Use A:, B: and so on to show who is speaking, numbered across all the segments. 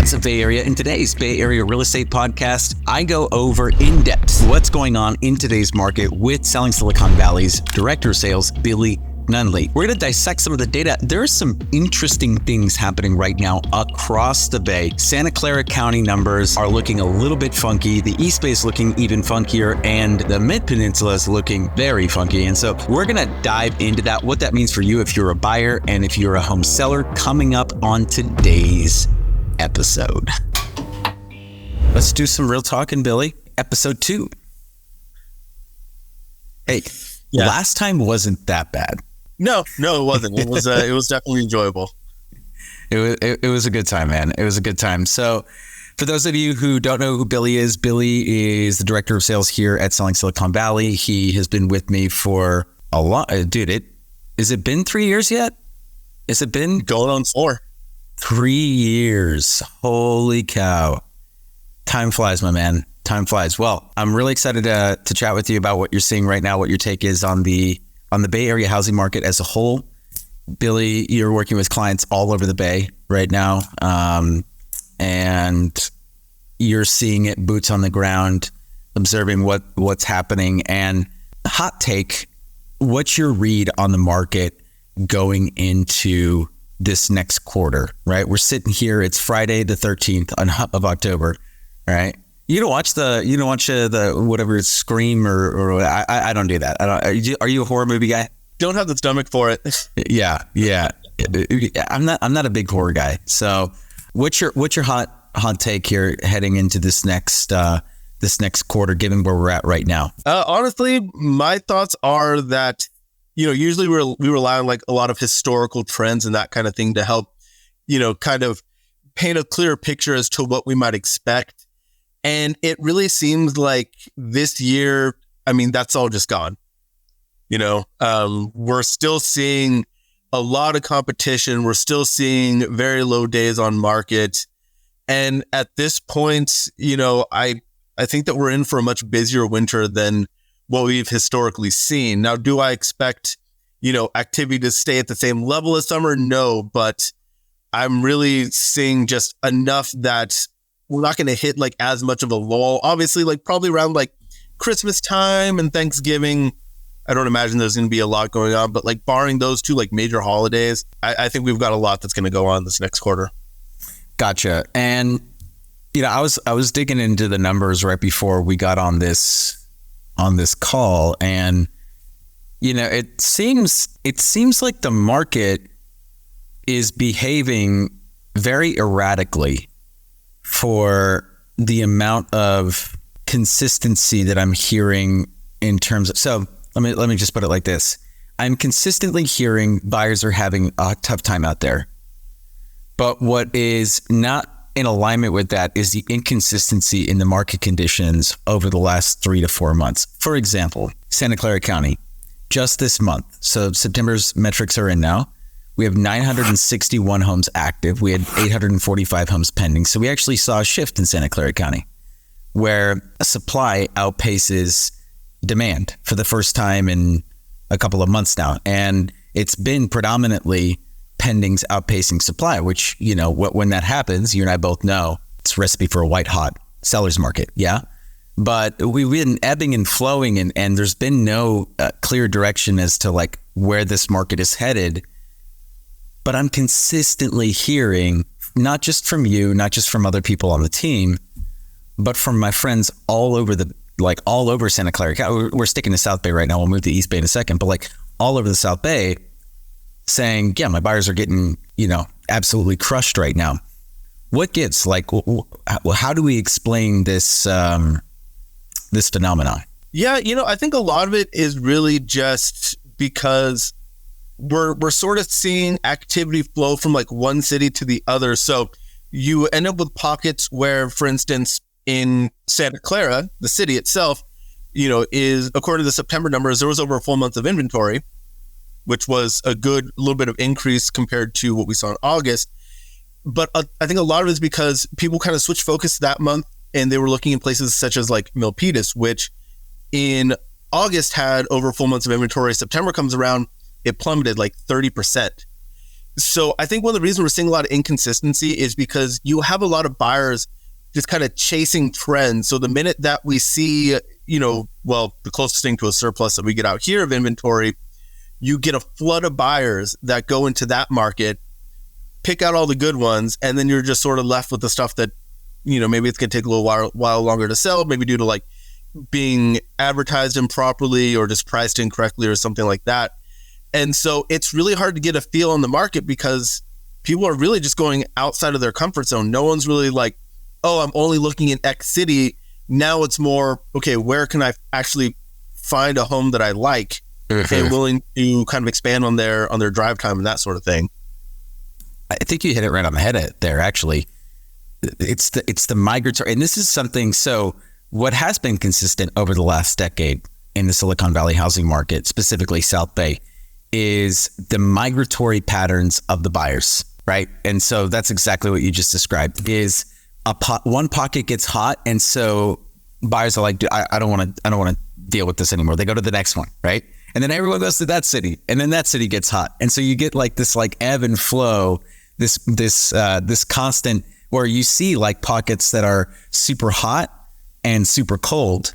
A: What's up, Bay Area? In today's Bay Area Real Estate Podcast, I go over in depth what's going on in today's market with Selling Silicon Valley's Director of Sales, Billy Nunley. We're going to dissect some of the data. There are some interesting things happening right now across the Bay. Santa Clara County numbers are looking a little bit funky. The East Bay is looking even funkier, and the Mid Peninsula is looking very funky. And so we're going to dive into that, what that means for you if you're a buyer and if you're a home seller, coming up on today's episode. Let's do some real talking, Billy. Episode 2. Hey, Last time wasn't that bad.
B: No, it wasn't. It was definitely enjoyable.
A: It was a good time, man. It was a good time. So for those of you who don't know who Billy is the Director of Sales here at Selling Silicon Valley. He has been with me for a lot. Dude, has it been 3 years yet? Has it been?
B: Going on 4.
A: 3 years. Holy cow. Time flies, my man. Time flies. Well, I'm really excited to chat with you about what you're seeing right now, what your take is on the Bay Area housing market as a whole. Billy, you're working with clients all over the Bay right now, and you're seeing it boots on the ground, observing what's happening. And hot take, what's your read on the market going into this next quarter, right? We're sitting here, it's Friday the 13th of October, right? You don't watch the whatever Scream or I don't do that. Are you a horror movie guy?
B: Don't have the stomach for it.
A: Yeah. I'm not a big horror guy. So what's your hot take here heading into this next quarter, given where we're at right now?
B: Honestly, my thoughts are that, usually we rely on like a lot of historical trends and that kind of thing to help, kind of paint a clearer picture as to what we might expect. And it really seems like this year, that's all just gone. We're still seeing a lot of competition. We're still seeing very low days on market. And at this point, I think that we're in for a much busier winter than what we've historically seen. Now, do I expect, activity to stay at the same level as summer? No, but I'm really seeing just enough that we're not going to hit like as much of a lull. Obviously, like probably around like Christmas time and Thanksgiving, I don't imagine there's going to be a lot going on, but like barring those two like major holidays, I think we've got a lot that's going to go on this next quarter.
A: Gotcha. And I was digging into the numbers right before we got on this call, and it seems like the market is behaving very erratically for the amount of consistency that I'm hearing in terms of, so let me just put it like this. I'm consistently hearing buyers are having a tough time out there. But what is not in alignment with that is the inconsistency in the market conditions over the last 3 to 4 months. For example, Santa Clara County, just this month. So September's metrics are in now. We have 961 homes active. We had 845 homes pending. So we actually saw a shift in Santa Clara County where supply outpaces demand for the first time in a couple of months now. And it's been predominantly pendings outpacing supply, which, when that happens, you and I both know it's a recipe for a white hot seller's market. Yeah. But we've been ebbing and flowing and there's been no clear direction as to like where this market is headed. But I'm consistently hearing, not just from you, not just from other people on the team, but from my friends all over Santa Clara County. We're sticking to South Bay right now. We'll move to East Bay in a second, but like all over the South Bay saying, yeah, my buyers are getting, absolutely crushed right now. What gives? Like, how do we explain this phenomenon?
B: Yeah, I think a lot of it is really just because we're sort of seeing activity flow from like one city to the other. So you end up with pockets where, for instance, in Santa Clara, the city itself, is, according to the September numbers, there was over a full month of inventory, which was a good little bit of increase compared to what we saw in August. But I think a lot of it is because people kind of switched focus that month and they were looking in places such as like Milpitas, which in August had over full months of inventory. September comes around, it plummeted like 30%. So I think one of the reasons we're seeing a lot of inconsistency is because you have a lot of buyers just kind of chasing trends. So the minute that we see, the closest thing to a surplus that we get out here of inventory, you get a flood of buyers that go into that market, pick out all the good ones, and then you're just sort of left with the stuff that, maybe it's going to take a little while longer to sell, maybe due to like being advertised improperly or just priced incorrectly or something like that. And so it's really hard to get a feel on the market because people are really just going outside of their comfort zone. No one's really like, oh, I'm only looking in X city. Now it's more, okay, where can I actually find a home that I like and willing to kind of expand on their drive time and that sort of thing.
A: I think you hit it right on the head there, actually. It's the migratory, and this is something, so what has been consistent over the last decade in the Silicon Valley housing market, specifically South Bay, is the migratory patterns of the buyers, right? And so that's exactly what you just described, is one pocket gets hot, and so buyers are like, I don't want to deal with this anymore. They go to the next one, right? And then everyone goes to that city, and then that city gets hot. And so you get like this like ebb and flow, this constant, where you see like pockets that are super hot and super cold.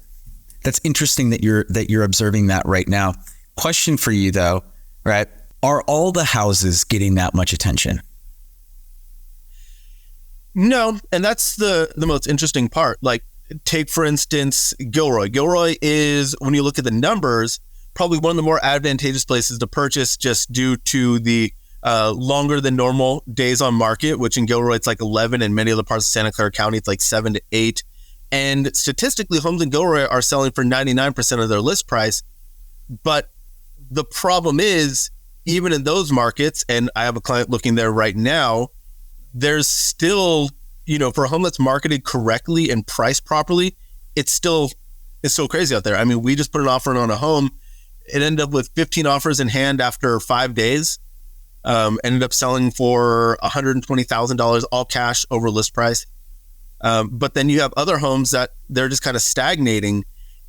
A: That's interesting that you're observing that right now. Question for you though, right? Are all the houses getting that much attention?
B: No, and that's the most interesting part. Like, take for instance Gilroy. Gilroy is, when you look at the numbers, probably one of the more advantageous places to purchase, just due to the longer than normal days on market, which in Gilroy it's like 11, and many other parts of Santa Clara County it's like 7 to 8. And statistically, homes in Gilroy are selling for 99% of their list price. But the problem is, even in those markets, and I have a client looking there right now, there's still, for a home that's marketed correctly and priced properly, it's still crazy out there. I mean, we just put an offer on a home. It ended up with 15 offers in hand after 5 days. Ended up selling for $120,000 all cash over list price. But then you have other homes that they're just kind of stagnating.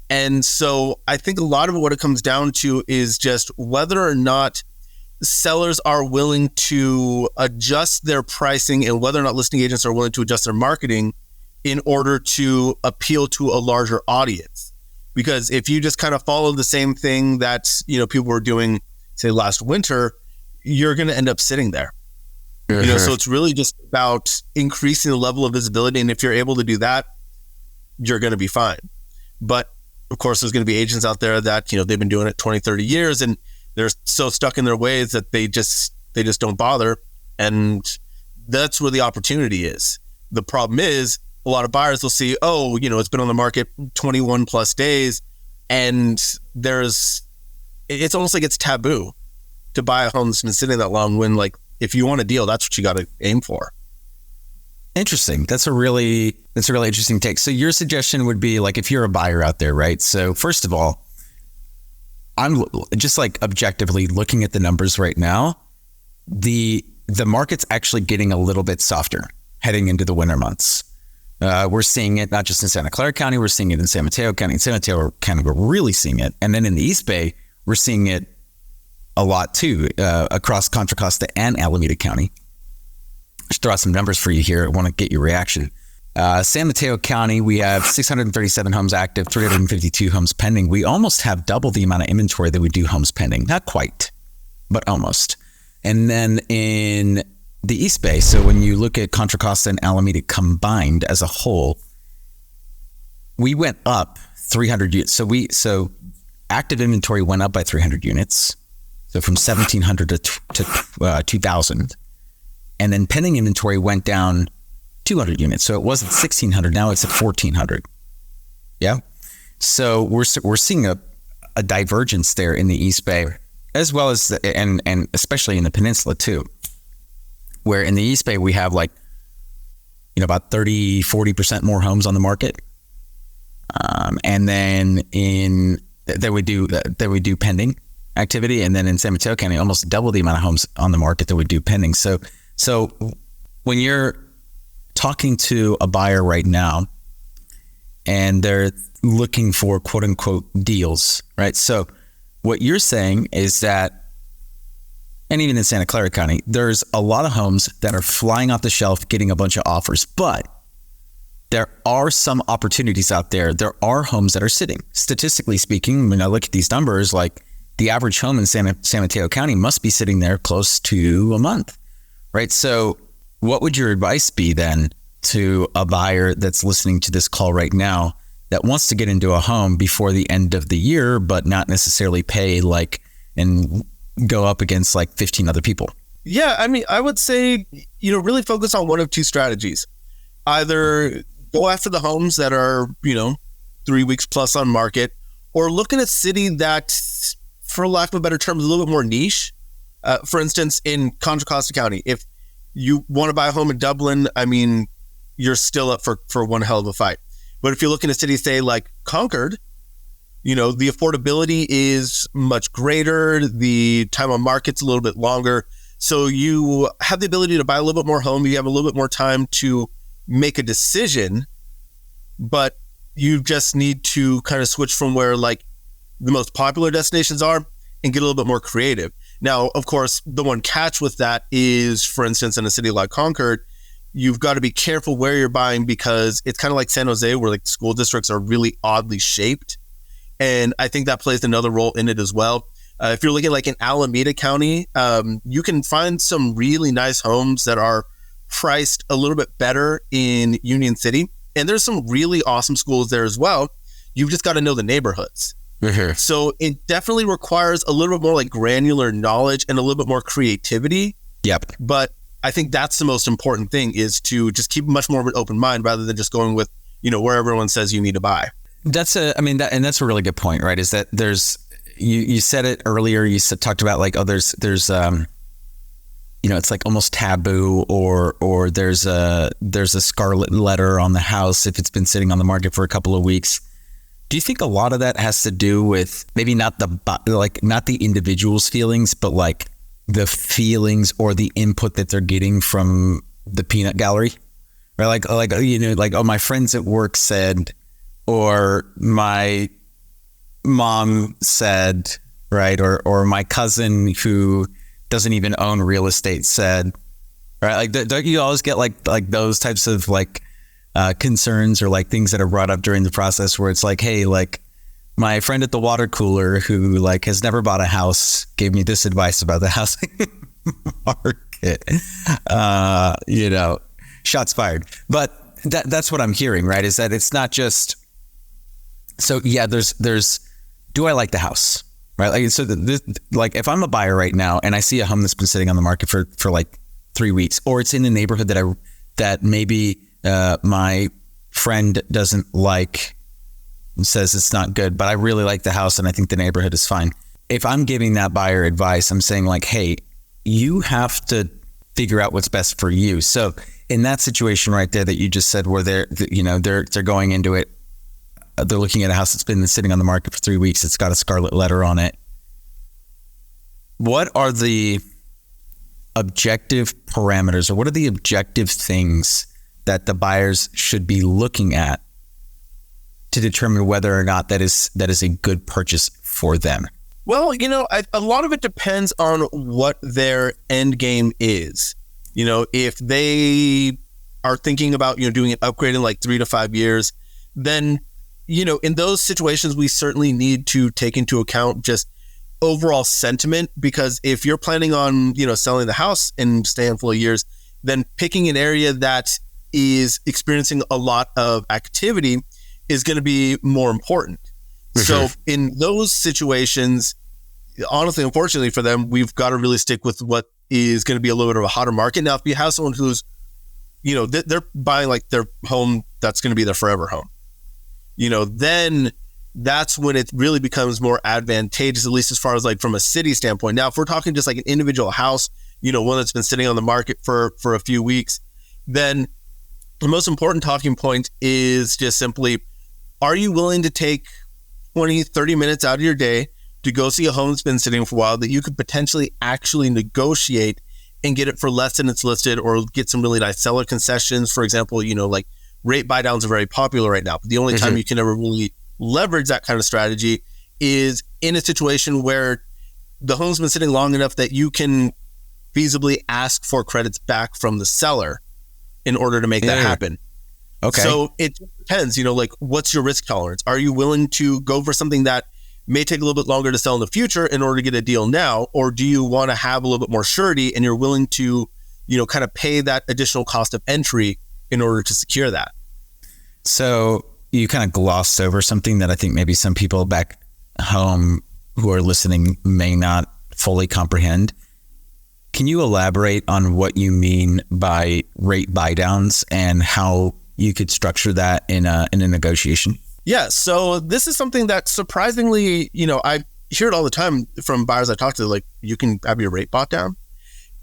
B: And so I think a lot of it, what it comes down to is just whether or not sellers are willing to adjust their pricing, and whether or not listing agents are willing to adjust their marketing in order to appeal to a larger audience. Because if you just kind of follow the same thing that, people were doing, say, last winter, you're going to end up sitting there. So it's really just about increasing the level of visibility. And if you're able to do that, you're going to be fine. But of course, there's going to be agents out there that, they've been doing it 20, 30 years, and they're so stuck in their ways that they just don't bother. And that's where the opportunity is. The problem is, a lot of buyers will see, it's been on the market 21 plus days, and it's almost like it's taboo to buy a home that's been sitting that long, when, like, if you want a deal, that's what you got to aim for.
A: Interesting. That's a really interesting take. So your suggestion would be, like, if you're a buyer out there, right? So first of all, I'm just like objectively looking at the numbers right now. The market's actually getting a little bit softer heading into the winter months. We're seeing it not just in Santa Clara County, we're seeing it in San Mateo County. In San Mateo County, we're really seeing it. And then in the East Bay, we're seeing it a lot too, across Contra Costa and Alameda County. Just throw out some numbers for you here. I want to get your reaction. San Mateo County, we have 637 homes active, 352 homes pending. We almost have double the amount of inventory that we do homes pending. Not quite, but almost. And then in the East Bay, so when you look at Contra Costa and Alameda combined as a whole, we went up 300 units. So active inventory went up by 300 units. So from 1,700 to 2,000. And then pending inventory went down 200 units. So it wasn't 1,600, now it's at 1,400. Yeah. So we're seeing a divergence there in the East Bay, as well as, and especially in the Peninsula too, where in the East Bay, we have like, about 30-40% more homes on the market. And then that we do pending activity. And then in San Mateo County, almost double the amount of homes on the market that we do pending. So when you're talking to a buyer right now and they're looking for quote unquote deals, right? So what you're saying is that and even in Santa Clara County, there's a lot of homes that are flying off the shelf, getting a bunch of offers, but there are some opportunities out there. There are homes that are sitting. Statistically speaking, when I look at these numbers, like the average home in San Mateo County must be sitting there close to a month, right? So what would your advice be then to a buyer that's listening to this call right now that wants to get into a home before the end of the year, but not necessarily pay like and go up against like 15 other people?
B: Yeah, I mean, I would say, really focus on one of two strategies. Either go after the homes that are, 3 weeks plus on market, or look at a city that, for lack of a better term, is a little bit more niche. For instance, in Contra Costa County, if you want to buy a home in Dublin, I mean, you're still up for one hell of a fight. But if you look in a city, say like Concord, the affordability is much greater. The time on market's a little bit longer. So you have the ability to buy a little bit more home. You have a little bit more time to make a decision, but you just need to kind of switch from where like the most popular destinations are and get a little bit more creative. Now, of course, the one catch with that is, for instance, in a city like Concord, you've got to be careful where you're buying, because it's kind of like San Jose, where like school districts are really oddly shaped. And I think that plays another role in it as well. If you're looking like in Alameda County, you can find some really nice homes that are priced a little bit better in Union City. And there's some really awesome schools there as well. You've just got to know the neighborhoods.
A: Mm-hmm.
B: So it definitely requires a little bit more like granular knowledge and a little bit more creativity.
A: Yep.
B: But I think that's the most important thing, is to just keep much more of an open mind rather than just going with, where everyone says you need to buy.
A: That's a really good point, right? Is that there's, you said it earlier, talked about like, there's it's like almost taboo, or there's a scarlet letter on the house if it's been sitting on the market for a couple of weeks. Do you think a lot of that has to do with maybe not the individual's feelings, but like the feelings or the input that they're getting from the peanut gallery, right? Like my friends at work said, or my mom said, right? Or my cousin who doesn't even own real estate said, right? Like, don't you always get like those types of like concerns or like things that are brought up during the process where it's like, hey, like my friend at the water cooler who like has never bought a house gave me this advice about the housing market. Shots fired. But that's what I'm hearing, right? Is that it's not just, so yeah, there's, do I like the house? Right. Like, so like if I'm a buyer right now and I see a home that's been sitting on the market for like 3 weeks, or it's in a neighborhood that maybe my friend doesn't like, says it's not good, but I really like the house and I think the neighborhood is fine. If I'm giving that buyer advice, I'm saying like, hey, you have to figure out what's best for you. So in that situation right there that you just said, where they're going into it, they're looking at a house that's been sitting on the market for 3 weeks. It's got a scarlet letter on it. What are the objective parameters, or what are the objective things that the buyers should be looking at to determine whether or not that is a good purchase for them?
B: Well, a lot of it depends on what their end game is. If they are thinking about, doing an upgrade in like 3 to 5 years, then, in those situations, we certainly need to take into account just overall sentiment, because if you're planning on, selling the house in just a handful of years, then picking an area that is experiencing a lot of activity is going to be more important. Mm-hmm. So in those situations, honestly, unfortunately for them, we've got to really stick with what is going to be a little bit of a hotter market. Now, if you have someone who's, they're buying like their home that's going to be their forever home, then that's when it really becomes more advantageous, at least as far as like from a city standpoint. Now, if we're talking just like an individual house, one that's been sitting on the market for a few weeks, then the most important talking point is just simply, are you willing to take 20, 30 minutes out of your day to go see a home that's been sitting for a while that you could potentially actually negotiate and get it for less than it's listed, or get some really nice seller concessions? For example, like rate buy downs are very popular right now, but the only time you can ever really leverage that kind of strategy is in a situation where the home's been sitting long enough that you can feasibly ask for credits back from the seller in order to make that happen.
A: Okay.
B: So it depends, like what's your risk tolerance? Are you willing to go for something that may take a little bit longer to sell in the future in order to get a deal now? Or do you want to have a little bit more surety and you're willing to, kind of pay that additional cost of entry in order to secure that?
A: So you kind of glossed over something that I think maybe some people back home who are listening may not fully comprehend. Can you elaborate on what you mean by rate buy downs and how you could structure that in a negotiation?
B: Yeah. So this is something that surprisingly, I hear it all the time from buyers I talk to, like, you can have your rate bought down.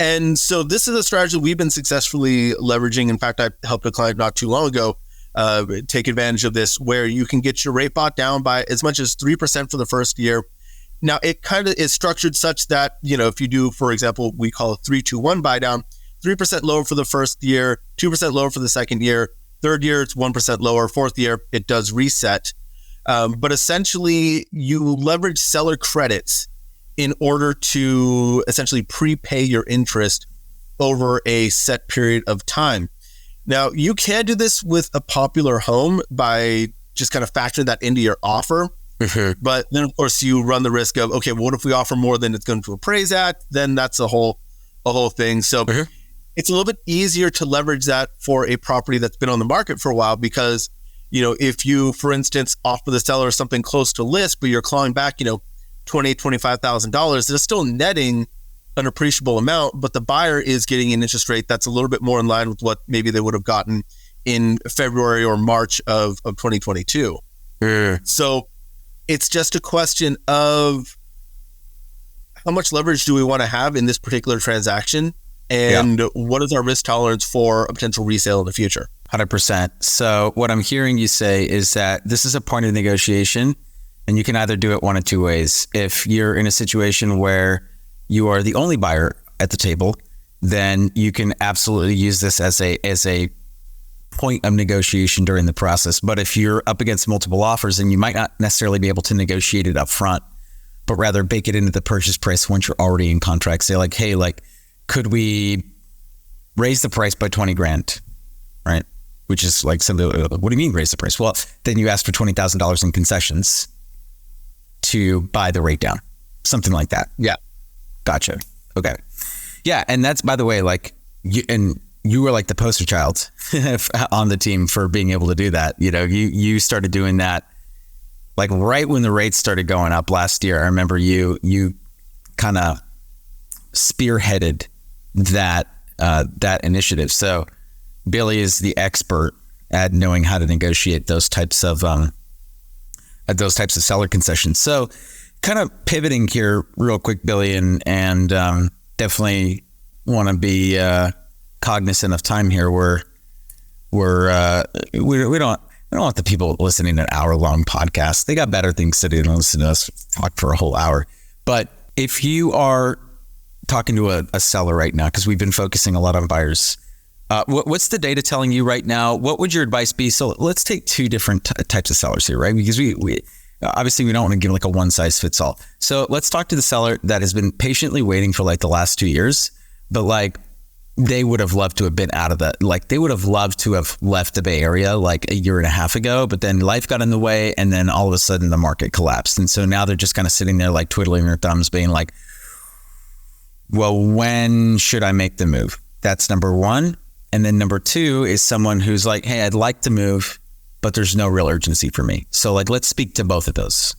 B: And so this is a strategy we've been successfully leveraging. In fact, I helped a client not too long ago take advantage of this, where you can get your rate bought down by as much as 3% for the first year. Now, it kind of is structured such that, if you do, for example, we call a 3-2-1 buy down, 3% lower for the first year, 2% lower for the second year, third year, it's 1% lower, fourth year, it does reset. But essentially, you leverage seller credits in order to essentially prepay your interest over a set period of time. Now, you can do this with a popular home by just kind of factoring that into your offer. Mm-hmm. But then, of course, you run the risk of, okay, well, what if we offer more than it's going to appraise at? Then that's a whole thing. So it's a little bit easier to leverage that for a property that's been on the market for a while, because, if you, for instance, offer the seller something close to list, but you're clawing back, $25,000, they're still netting an appreciable amount, but the buyer is getting an interest rate that's a little bit more in line with what maybe they would have gotten in February or March of 2022. So it's just a question of how much leverage do we want to have in this particular transaction, and what is our risk tolerance for a potential resale in the future?
A: 100%. So what I'm hearing you say is that this is a point of negotiation, and you can either do it one of two ways. If you're in a situation where you are the only buyer at the table, then you can absolutely use this as a point of negotiation during the process. But if you're up against multiple offers, then you might not necessarily be able to negotiate it up front, but rather bake it into the purchase price once you're already in contract. Say like, hey, could we raise the price by 20 grand, right? Which is like something, what do you mean raise the price? Well, then you ask for $20,000 in concessions to buy the rate down, something like that.
B: Yeah.
A: Gotcha. Okay. Yeah. And that's, by the way, you were like the poster child on the team for being able to do that. You started doing that like right when the rates started going up last year. I remember you kind of spearheaded that initiative. So Billy is the expert at knowing how to negotiate those types of seller concessions. So kind of pivoting here real quick, Billy, and definitely want to be cognizant of time here. We don't want the people listening to an hour-long podcast. They got better things to do than listen to us talk for a whole hour. But if you are talking to a seller right now, because we've been focusing a lot on buyers, what's the data telling you right now? What would your advice be? So let's take two different types of sellers here, right? Because we obviously we don't want to give like a one size fits all. So let's talk to the seller that has been patiently waiting for like the last 2 years, but like they would have loved to have been out of that. Like they would have loved to have left the Bay Area like a year and a half ago, but then life got in the way, and then all of a sudden the market collapsed. And so now they're just kind of sitting there like twiddling their thumbs being like, well, when should I make the move? That's number one. And then number two is someone who's like, hey, I'd like to move, but there's no real urgency for me. So like, let's speak to both of those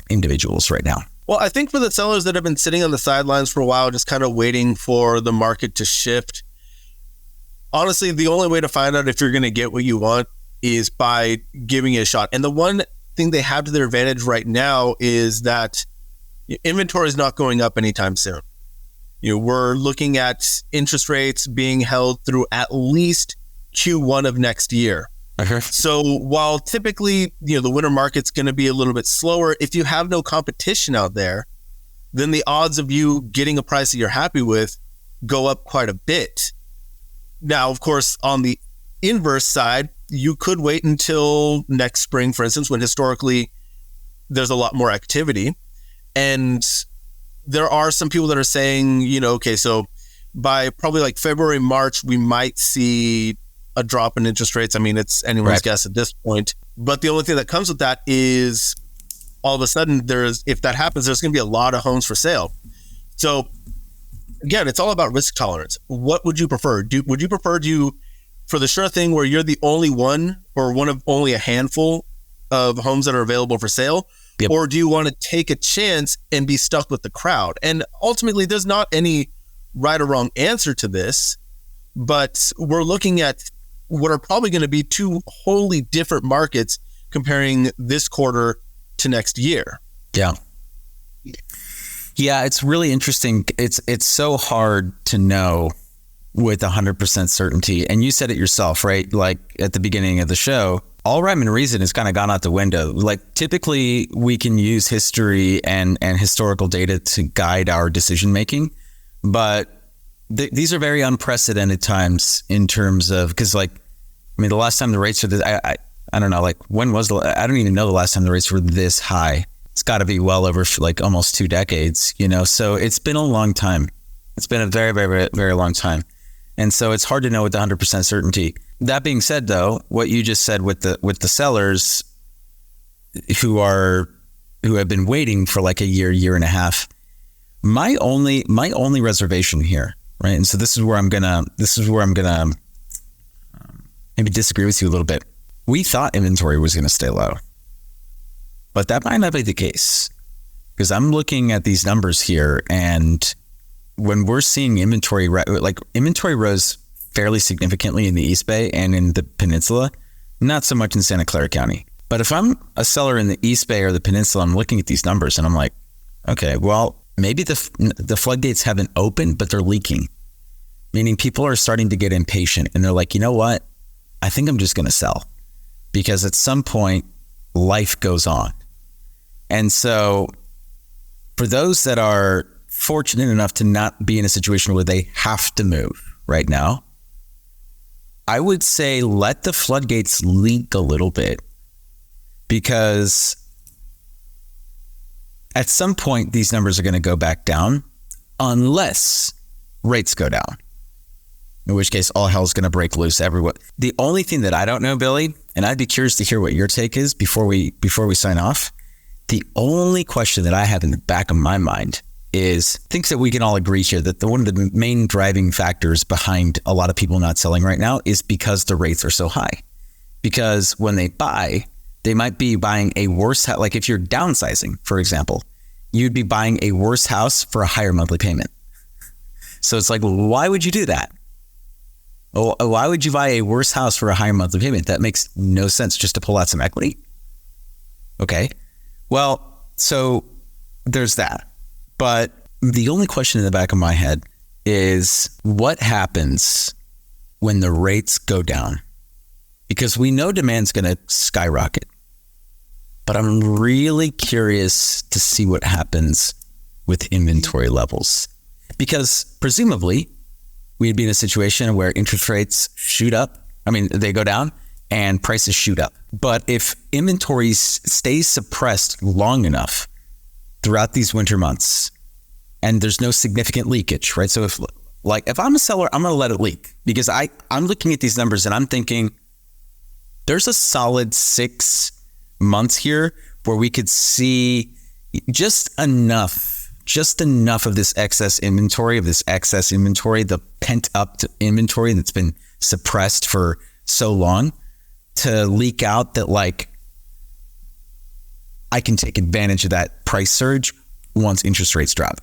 A: individuals right now.
B: Well, I think for the sellers that have been sitting on the sidelines for a while, just kind of waiting for the market to shift, honestly, the only way to find out if you're going to get what you want is by giving it a shot. And the one thing they have to their advantage right now is that inventory is not going up anytime soon. We're looking at interest rates being held through at least Q1 of next year.
A: Okay.
B: So while typically, the winter market's going to be a little bit slower, if you have no competition out there, then the odds of you getting a price that you're happy with go up quite a bit. Now, of course, on the inverse side, you could wait until next spring, for instance, when historically there's a lot more activity. And there are some people that are saying, okay, so by probably like February, March, we might see a drop in interest rates. I mean, it's anyone's guess at this point. But the only thing that comes with that is all of a sudden if that happens, there's going to be a lot of homes for sale. So again, it's all about risk tolerance. What would you prefer? Would you prefer for the sure thing where you're the only one or one of only a handful of homes that are available for sale? Yep. Or do you want to take a chance and be stuck with the crowd? And ultimately, there's not any right or wrong answer to this, but we're looking at what are probably going to be two wholly different markets comparing this quarter to next year.
A: Yeah. Yeah, it's really interesting. It's so hard to know with 100% certainty. And you said it yourself, right? Like at the beginning of the show, all rhyme and reason has kind of gone out the window. Like typically we can use history and historical data to guide our decision making, but these are very unprecedented times in terms of, because like, I mean, the last time the rates were I don't know, like when was I don't even know the last time the rates were this high. It's got to be well over like almost 2 decades, you know? So it's been a long time. It's been a very, very, very long time. And so it's hard to know with 100% certainty. That being said, though, what you just said with the sellers who have been waiting for like a year and a half, my only reservation here, right? And so this is where I'm gonna maybe disagree with you a little bit. We thought inventory was gonna stay low, but that might not be the case, because I'm looking at these numbers here, and when we're seeing inventory rose fairly significantly in the East Bay and in the Peninsula, not so much in Santa Clara County. But if I'm a seller in the East Bay or the Peninsula, I'm looking at these numbers and I'm like, okay, well, maybe the floodgates haven't opened, but they're leaking. Meaning people are starting to get impatient and they're like, you know what? I think I'm just going to sell, because at some point life goes on. And so for those that are fortunate enough to not be in a situation where they have to move right now, I would say let the floodgates leak a little bit, because at some point these numbers are going to go back down unless rates go down, in which case all hell's going to break loose everywhere. The only thing that I don't know, Billy, and I'd be curious to hear what your take is before we sign off. The only question that I have in the back of my mind is, things that we can all agree here that one of the main driving factors behind a lot of people not selling right now is because the rates are so high. Because when they buy, they might be buying a worse house. Like if you're downsizing, for example, you'd be buying a worse house for a higher monthly payment. So it's like, why would you do that? Why would you buy a worse house for a higher monthly payment? That makes no sense, just to pull out some equity. Okay. Well, so there's that. But the only question in the back of my head is, what happens when the rates go down? Because we know demand's going to skyrocket. But I'm really curious to see what happens with inventory levels. Because presumably, we'd be in a situation where interest rates shoot up. I mean, they go down and prices shoot up. But if inventory stays suppressed long enough throughout these winter months, and there's no significant leakage, right? So if I'm a seller, I'm going to let it leak, because I'm looking at these numbers and I'm thinking there's a solid 6 months here where we could see just enough of this excess inventory, the pent up inventory that's been suppressed for so long, to leak out that like I can take advantage of that price surge once interest rates drop.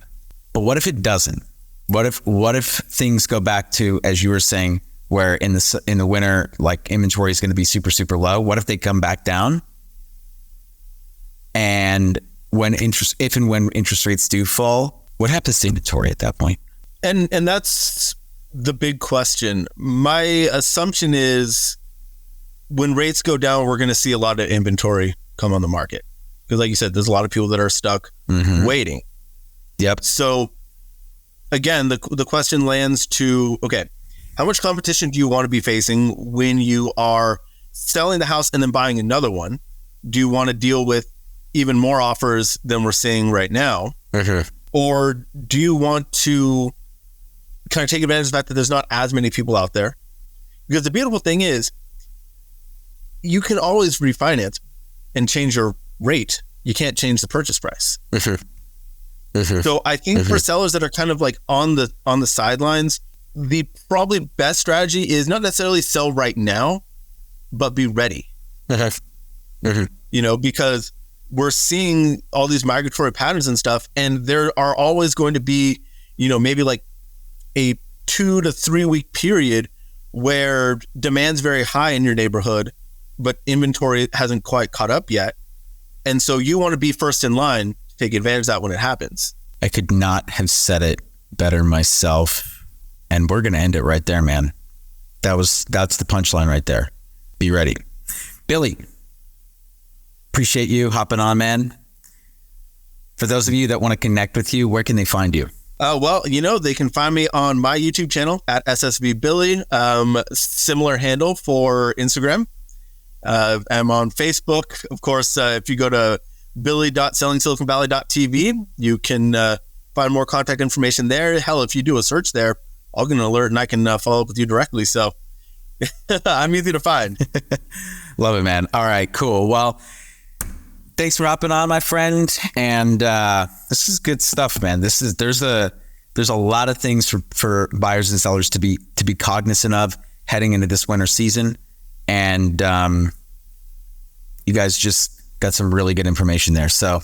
A: But what if it doesn't? What if things go back to, as you were saying, where in the winter, like inventory is going to be super, super low? What if they come back down? And if and when interest rates do fall, what happens to inventory at that point?
B: And that's the big question. My assumption is when rates go down, we're going to see a lot of inventory come on the market. Because like you said, there's a lot of people that are stuck waiting.
A: Yep.
B: So again, the question lands to, okay, how much competition do you want to be facing when you are selling the house and then buying another one? Do you want to deal with even more offers than we're seeing right now? Or do you want to kind of take advantage of the fact that there's not as many people out there. Because the beautiful thing is, you can always refinance and change your rate. You can't change the purchase price. So I think for sellers that are kind of like on the sidelines, the probably best strategy is not necessarily sell right now, but be ready. You know, because we're seeing all these migratory patterns and stuff, and there are always going to be, you know, maybe like a 2 to 3 week period where demand's very high in your neighborhood, but inventory hasn't quite caught up yet. And so you want to be first in line to take advantage of that when it happens.
A: I could not have said it better myself. And we're going to end it right there, man. That's the punchline right there. Be ready. Billy, appreciate you hopping on, man. For those of you that want to connect with you, where can they find you?
B: Well, you know, they can find me on my YouTube channel at SSV Billy. Similar handle for Instagram. I'm on Facebook. Of course, if you go to billy.sellingsiliconvalley.tv, you can find more contact information there. Hell, if you do a search there, I'll get an alert and I can follow up with you directly. So I'm easy to find.
A: Love it, man. All right, cool. Well, thanks for hopping on, my friend. And this is good stuff, man. There's a lot of things for buyers and sellers to be cognizant of heading into this winter season. And you guys just got some really good information there. So